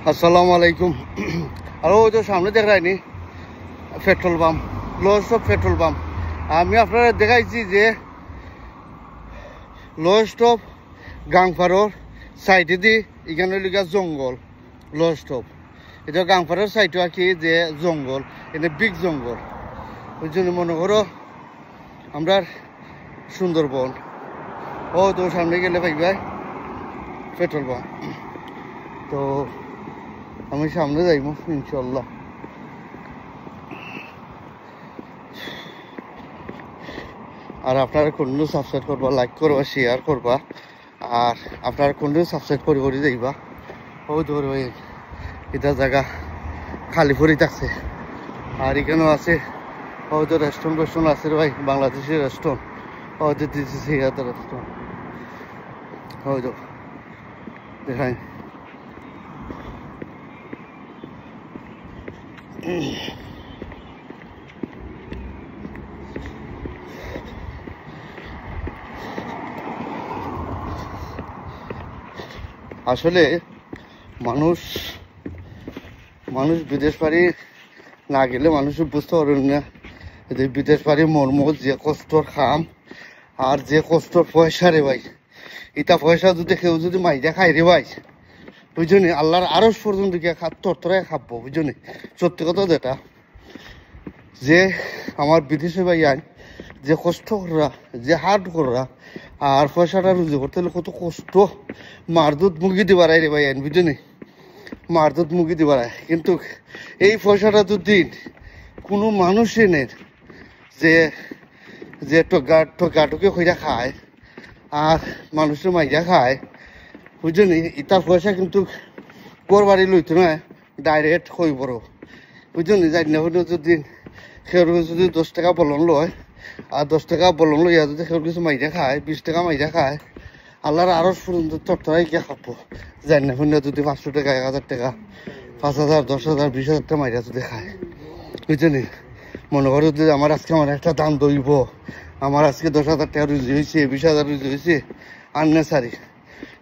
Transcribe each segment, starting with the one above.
আসসালামু আলাইকুম। আর ওই তো সামনে দেখায়নি petrol pump, lowest of petrol pump. আমি আপনারা দেখাইছি যে লোয়েস্ট অফ গাংপাড়ার সাইডে দি এখানে লিখা জঙ্গল লোয়েস্ট অফ। এটা গাংপাড়ার সাইডে আর কি যে জঙ্গল, এটা বিগ জঙ্গল। ওই জন্য মনে করো আমরা সুন্দরবন। ও তো সামনে গেলে পাইবাই পেট্রোল পাম্প। তো আমি সামনে যাইব ইনশাল্লাহ। আর আপনারা কোনদিন সাবস্ক্রাইব করবা, লাইক করবা, শেয়ার করবা। আর আপনারা কোনদিন সাবস্ক্রাইব করে যাইবা। ও ধর ওই এটা জায়গা খালি পড়ে থাকছে। আর এখানেও আছে হয়তো রেস্টুরেন্ট আছে ভাই, বাংলাদেশি রেস্টুরেন্ট হয়তো দিতেছি রেস্টুরেন্ট হয়তো দেখাই। আসলে মানুষ বিদেশ বাড়ি না গেলে মানুষ বুঝতে পারবেন না যে বিদেশ বাড়ি মর্ম, যে কষ্টর খাম আর যে কষ্টর পয়সা রে ভাই। এটা পয়সা যদি কেউ যদি মাইজা খাই রে ভাই, বুঝলি আল্লাহর আরস পর্যন্ত গিয়ে তরতরাই খাবো। বুঝলি সত্যি কথা যেটা যে আমার বিদেশে ভাই আইন যে কষ্ট করা, যে হার্ড করা আর পয়সাটা রুজু করতে হলে কত কষ্ট। মারদুত মুগি দিবার রে ভাই আইন, বুঝলি মারদুত মুগি দিবার। কিন্তু এই পয়সাটা তো দিন কোনো মানুষই নেই যে যে টোকাটুকি হইয়া খায় আর মানুষের মাইয়া খায়। বুঝলি ইটার পয়সা কিন্তু কোরবারি লইতো না, ডাইরেক্ট হই বড়। বুঝলি জানি না যদি সেও যদি 10 টাকা বলন লয় আর 10 টাকা বলন লইয়া যদি সেও কিছু মাইরা খায়, 20 টাকা মাইরা খায়, আল্লাহর আরো পর্যন্ত তরতরাই গিয়ে খাবো। জানি না শুনে যদি 500 টাকা, 1000 টাকা, 5000, 10,000, 20,000 টাকা মাইরা যদি খায়। বুঝলি মনে করো যদি আমার আজকে আমার একটা দাম দইব, আমার আজকে 10,000 টাকা রুজি হয়েছে, 20,000 রুজি হয়েছে, আননেসারি।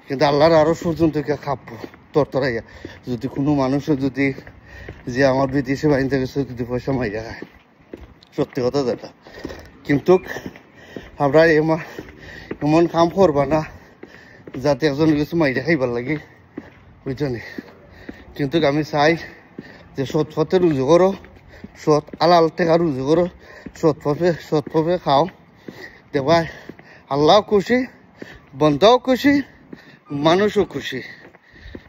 কিন্তু আল্লাহর আরো পর্যন্ত গিয়ে খাবো তরতরাইয়া যদি কোনো মানুষের যদি যে আমার বিদেশে বাড়িতে গেছে যদি পয়সা মাইরা খায়। সত্যি কথা যেটা। কিন্তু আমরা এমন কাম করবা না যাতে একজন কিছু মাইরা খাইবার লাগে, বুঝলি। কিন্তু আমি চাই যে সৎ পথে রুজু করো, সৎ আলাল টাকা রুজু করো, সৎ পথে খাও। দেখবা আল্লাহ খুশি, বন্ধাও খুশি, মানুষও খুশি।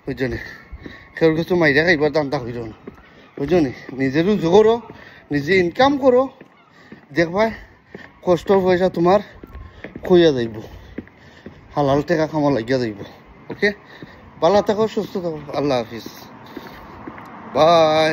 বুঝলি কেউ কিছু মাইরা খাইবার দামটা হইল না। বুঝলি নিজে রুজু করো, নিজে ইনকাম করো, দেখবা কষ্টর পয়সা তোমার খুইয়া যাইব, হালাল টাকা খামা লাগিয়া যাইব। ওকে, ভালো থাকো, সুস্থ থাকো, আল্লাহ হাফিজ, বাই।